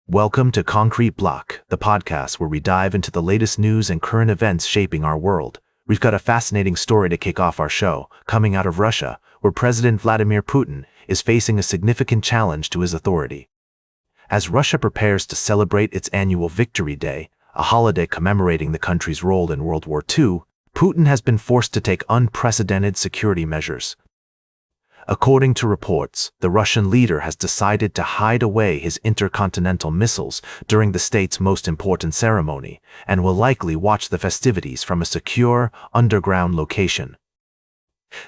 Welcome to Concrete Block, the podcast where we dive into the latest news and current events shaping our world. We've got a fascinating story to kick off our show, coming out of Russia, where President Vladimir Putin is facing a significant challenge to his authority. As Russia prepares to celebrate its annual Victory Day, a holiday commemorating the country's role in World War II, Putin has been forced to take unprecedented security measures. According to reports, the Russian leader has decided to hide away his intercontinental missiles during the state's most important ceremony and will likely watch the festivities from a secure, underground location.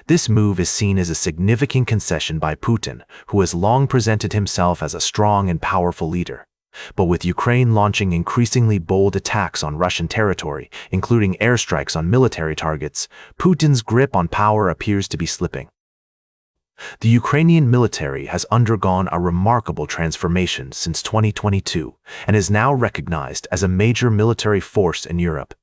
This move is seen as a significant concession by Putin, who has long presented himself as a strong and powerful leader. But with Ukraine launching increasingly bold attacks on Russian territory, including airstrikes on military targets, Putin's grip on power appears to be slipping. The Ukrainian military has undergone a remarkable transformation since 2022 and is now recognized as a major military force in Europe.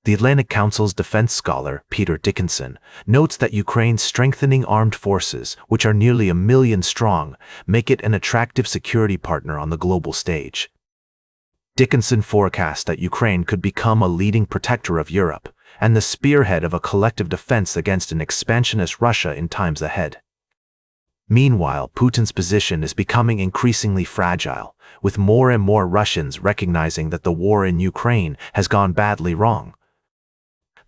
The Atlantic Council's defense scholar, Peter Dickinson, notes that Ukraine's strengthening armed forces, which are nearly 1 million strong, make it an attractive security partner on the global stage. Dickinson forecasts that Ukraine could become a leading protector of Europe and the spearhead of a collective defense against an expansionist Russia in times ahead. Meanwhile, Putin's position is becoming increasingly fragile, with more and more Russians recognizing that the war in Ukraine has gone badly wrong.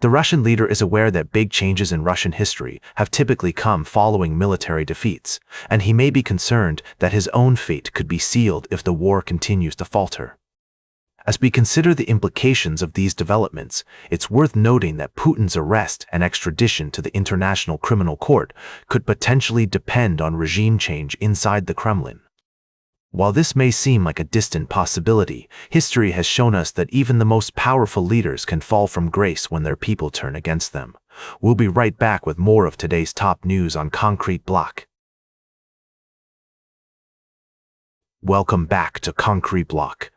The Russian leader is aware that big changes in Russian history have typically come following military defeats, and he may be concerned that his own fate could be sealed if the war continues to falter. As we consider the implications of these developments, it's worth noting that Putin's arrest and extradition to the International Criminal Court could potentially depend on regime change inside the Kremlin. While this may seem like a distant possibility, history has shown us that even the most powerful leaders can fall from grace when their people turn against them. We'll be right back with more of today's top news on Concrete Block. Welcome back to Concrete Block.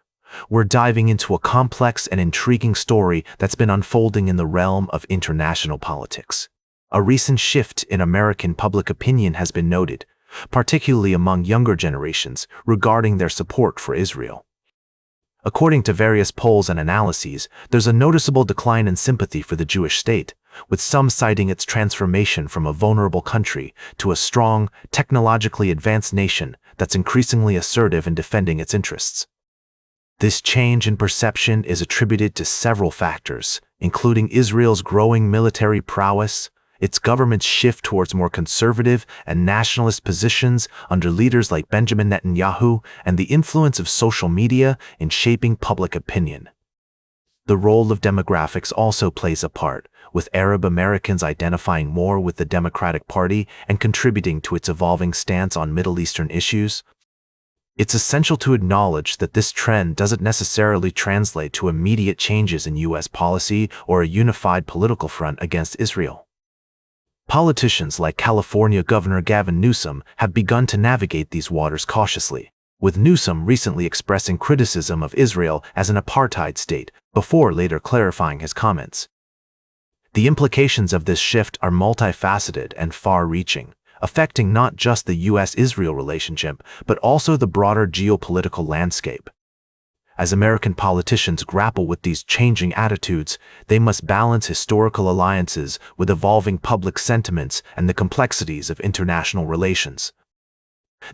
We're diving into a complex and intriguing story that's been unfolding in the realm of international politics. A recent shift in American public opinion has been noted, particularly among younger generations, regarding their support for Israel. According to various polls and analyses, there's a noticeable decline in sympathy for the Jewish state, with some citing its transformation from a vulnerable country to a strong, technologically advanced nation that's increasingly assertive in defending its interests. This change in perception is attributed to several factors, including Israel's growing military prowess, its government's shift towards more conservative and nationalist positions under leaders like Benjamin Netanyahu, and the influence of social media in shaping public opinion. The role of demographics also plays a part, with Arab Americans identifying more with the Democratic Party and contributing to its evolving stance on Middle Eastern issues. It's essential to acknowledge that this trend doesn't necessarily translate to immediate changes in U.S. policy or a unified political front against Israel. Politicians like California Governor Gavin Newsom have begun to navigate these waters cautiously, with Newsom recently expressing criticism of Israel as an apartheid state, before later clarifying his comments. The implications of this shift are multifaceted and far-reaching, affecting not just the U.S.-Israel relationship, but also the broader geopolitical landscape. As American politicians grapple with these changing attitudes, they must balance historical alliances with evolving public sentiments and the complexities of international relations.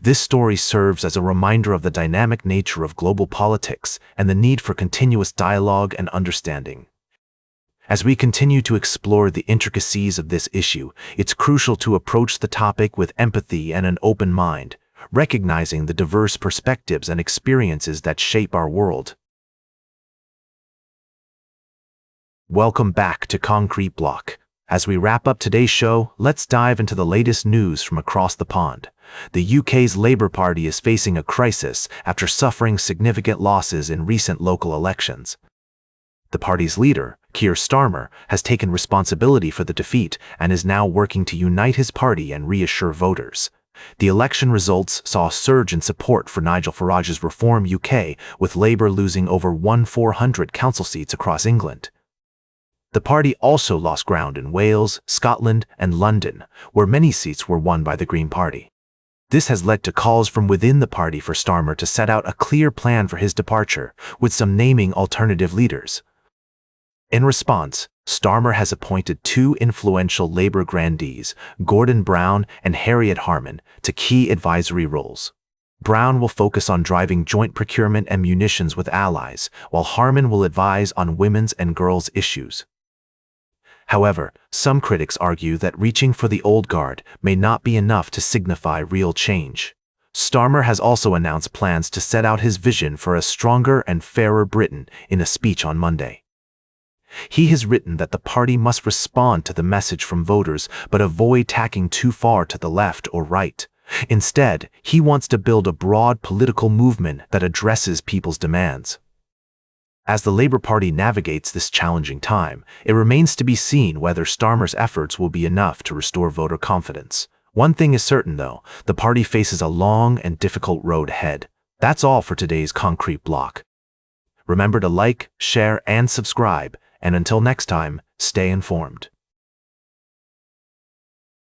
This story serves as a reminder of the dynamic nature of global politics and the need for continuous dialogue and understanding. As we continue to explore the intricacies of this issue, it's crucial to approach the topic with empathy and an open mind, recognizing the diverse perspectives and experiences that shape our world. Welcome back to Concrete Block. As we wrap up today's show, let's dive into the latest news from across the pond. The UK's Labour Party is facing a crisis after suffering significant losses in recent local elections. The party's leader, Keir Starmer, has taken responsibility for the defeat and is now working to unite his party and reassure voters. The election results saw a surge in support for Nigel Farage's Reform UK, with Labour losing over 1,400 council seats across England. The party also lost ground in Wales, Scotland, and London, where many seats were won by the Green Party. This has led to calls from within the party for Starmer to set out a clear plan for his departure, with some naming alternative leaders. In response, Starmer has appointed two influential Labour grandees, Gordon Brown and Harriet Harman, to key advisory roles. Brown will focus on driving joint procurement and munitions with allies, while Harman will advise on women's and girls' issues. However, some critics argue that reaching for the old guard may not be enough to signify real change. Starmer has also announced plans to set out his vision for a stronger and fairer Britain in a speech on Monday. He has written that the party must respond to the message from voters but avoid tacking too far to the left or right. Instead, he wants to build a broad political movement that addresses people's demands. As the Labour Party navigates this challenging time, it remains to be seen whether Starmer's efforts will be enough to restore voter confidence. One thing is certain, though, the party faces a long and difficult road ahead. That's all for today's Concrete Block. Remember to like, share, and subscribe, and until next time, stay informed.